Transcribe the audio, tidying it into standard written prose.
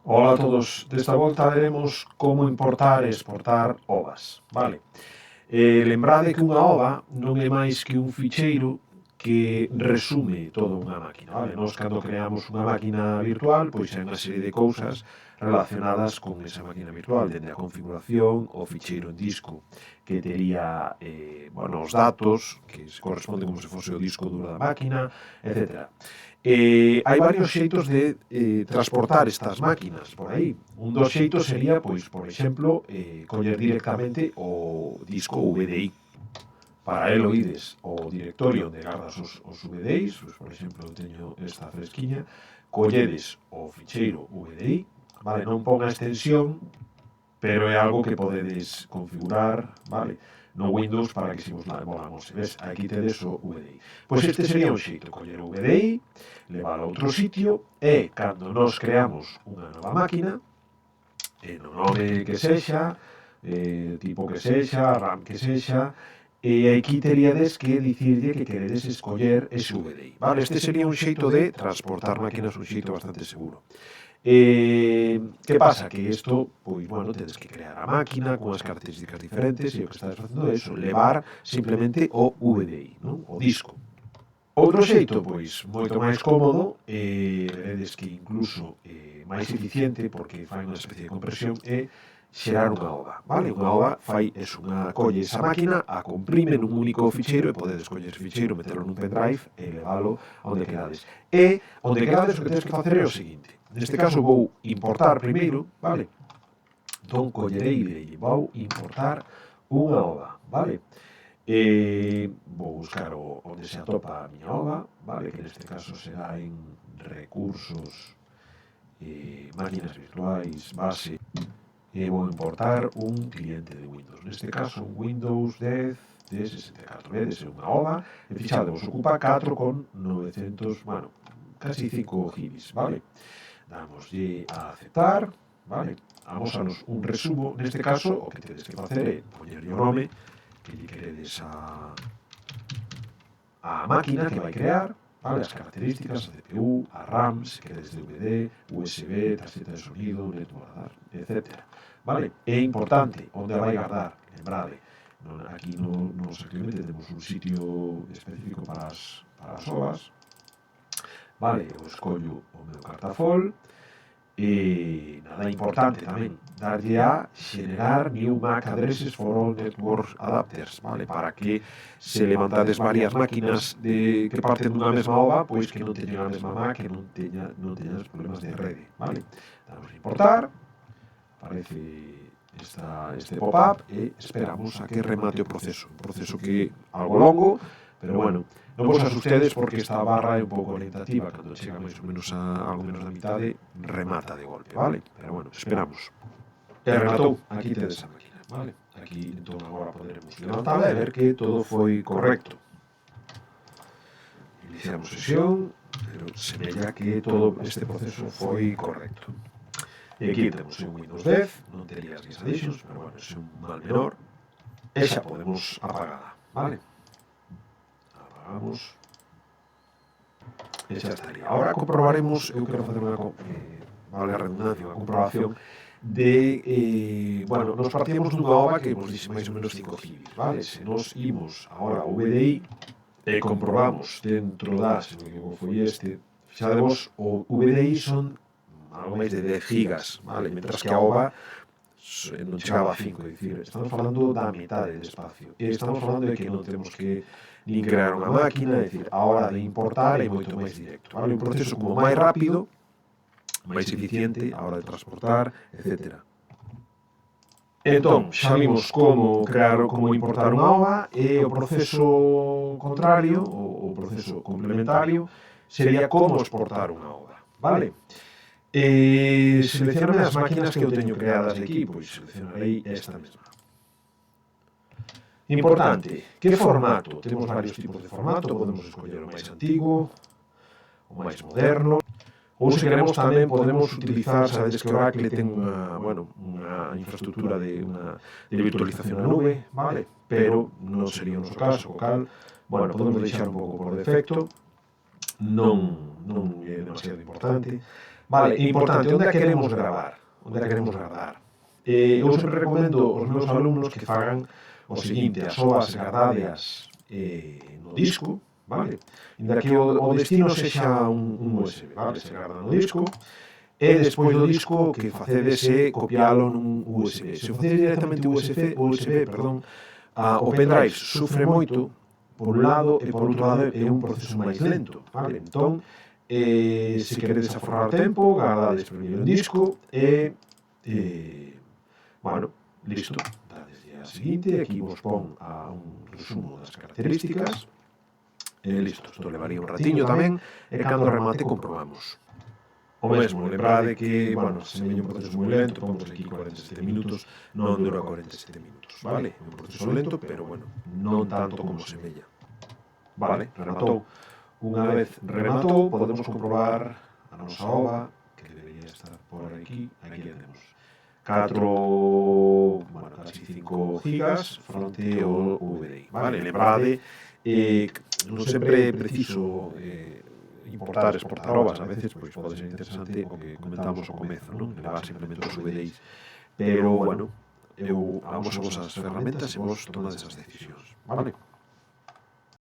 Ola a todos, desta volta veremos como importar e exportar ovas, vale? Lembrade que unha ova non é máis que un ficheiro que resume toda unha máquina, vale? Nos, cando creamos unha máquina virtual, pois hai unha serie de cousas relacionadas con esa máquina virtual, dende a configuración, o ficheiro en disco, que tería, os datos, que se corresponden como se fose o disco duro da máquina, etc. Hai varios xeitos de transportar estas máquinas por aí. Un dos xeitos sería, pois, por exemplo, coller directamente o disco VDI. Para elo ides o directorio onde gardas os VDIs, pois, por exemplo, eu teño esta fresquiña, colledes o ficheiro VDI, vale, non pon a extensión, pero é algo que podedes configurar, vale, no Windows para que se vos volamos. Ves, aquí tedes o VDI. Pois este sería un xeito, coller o VDI, levar a outro sitio, e cando nos creamos unha nova máquina, no nome que sexa, tipo que sexa, RAM que sexa, e aquí teríades que dicirlle que queredes escoller ese VDI. Vale, este sería un xeito de transportar máquinas, un xeito bastante seguro. Que pasa? Que isto, pois, bueno, tedes que crear a máquina con as características diferentes e o que estás facendo é iso, levar simplemente o VDI, non? O disco. Outro xeito, pois, moito máis cómodo, veredes que incluso máis eficiente, porque fai unha especie de compresión, é xerar unha ova, vale? Unha ova fai eso, colle esa máquina, a comprime nun único ficheiro e podedes coller ese ficheiro, meterlo nun pendrive e levalo onde querades. E onde querades o que tedes que facer é o seguinte. Neste caso vou importar primeiro, vale? Entón collerei e direi, vou importar unha ova, vale? Vou buscar onde se atopa a miña ova, vale? Que neste caso será en recursos, máquinas virtuais, base, e vou importar un cliente de Windows. Neste caso, un Windows 10 de 64. Vedes, é unha ova, e fixade, vos ocupa 4,900, bueno, casi 5 gibis, vale? Damoslle a aceptar, vale? Amosanos un resumo, neste caso, o que tedes que facer é poñerlle o nome que lle queredes a máquina que vai crear, vale? As características, a CPU, a RAM, se queredes DVD, USB, tarxeta de sonido, netboard, etc. Vale? É importante onde a vai guardar, lembrade, aquí no Saclemente temos un sitio específico para as ovas, vale, eu escollo o meu cartafol, e nada importante tamén, darlle a xenerar new MAC addresses for all network adapters, vale, para que se levantades varias máquinas que parten dunha mesma ova, pois que non teñan a mesma MAC, que non teñas problemas de rede, vale. Damos a importar, aparece este pop-up e esperamos a que remate o proceso. Un proceso que é algo longo, pero bueno, non vos asustedes porque esta barra é un pouco orientativa, cando chega máis ou menos a algo menos da mitade, remata de golpe, vale? Pero bueno, esperamos. E rematou, aquí tedes a máquina, vale? Aquí, entón, agora poderemos levantala e ver que todo foi correcto. Iniciamos sesión, pero semella que todo este proceso foi correcto. E aquí temos un Windows 10, non tería as additions, pero bueno, é un mal menor. E xa podemos apagala, vale? Apagamos. E xa estaría. Ahora comprobaremos, eu quero facer unha, vale a redundancia, unha comprobación de, nos partimos dunha ova que vos dixe máis ou menos 5 gibis, vale? Se nos imos agora ao VDI e comprobamos dentro se non me foi este, fixadevos, o VDI son algo máis de 10 gigas, vale? Mentras que a ova non chegaba a 5, é dicir, estamos falando da metade de espacio. E estamos falando de que non temos que nin crear unha máquina, é dicir, a hora de importar é moito máis directo, vale? Un proceso como máis rápido, máis eficiente, a hora de transportar, etc. Entón, xa vimos como importar unha ova, e o proceso contrario, o proceso complementario, sería como exportar unha ova, vale? Seleccioname as máquinas que eu teño creadas aquí, pois seleccionarei esta mesma. Importante, que formato? Temos varios tipos de formato, podemos escoller o máis antigo, o máis moderno, ou se queremos tamén podemos utilizar, sabedes que Oracle ten unha infraestructura de virtualización na nube, vale? Pero non sería o noso caso, o cal, podemos deixar un pouco por defecto, non é demasiado importante. Vale, é importante, onde a queremos gravar? Onde a queremos gravar? Eu sempre recomendo aos meus alumnos que fagan o seguinte, as ovas gardadas no disco, vale? Inda que o destino sexa un USB, vale? Se garda no disco, e despois do disco que facedes é copialo nun USB. Se o facedes directamente USB, o pendrive sufre moito por un lado e por outro lado é un proceso máis lento, vale? Entón, se queredes aforrar tempo, gardades primeiro en disco e bueno, listo. Dades a seguinte, aquí vos pon a un resumo das características e listo. Isto levaría un ratiño tamén e cando remate comprobamos. O mesmo, lembrade que, bueno, se semella un proceso moi lento, pomos aquí 47 minutos, non dura 47 minutos, vale? É un proceso lento, pero, bueno, non tanto como semella. Vale, rematou. Unha vez rematou, podemos comprobar a nosa ova, que debería estar por aquí a temos. 4, bueno, casi 5 gigas fronte ao VDI, vale? Lembrade, non sempre é preciso importar, exportar ovas, a veces pois pode ser interesante o que comentamos ao comezo, non? Levar simplemente os VDIs. Pero, bueno, eu amo as vosas ferramentas e vos tomades as decisións, vale?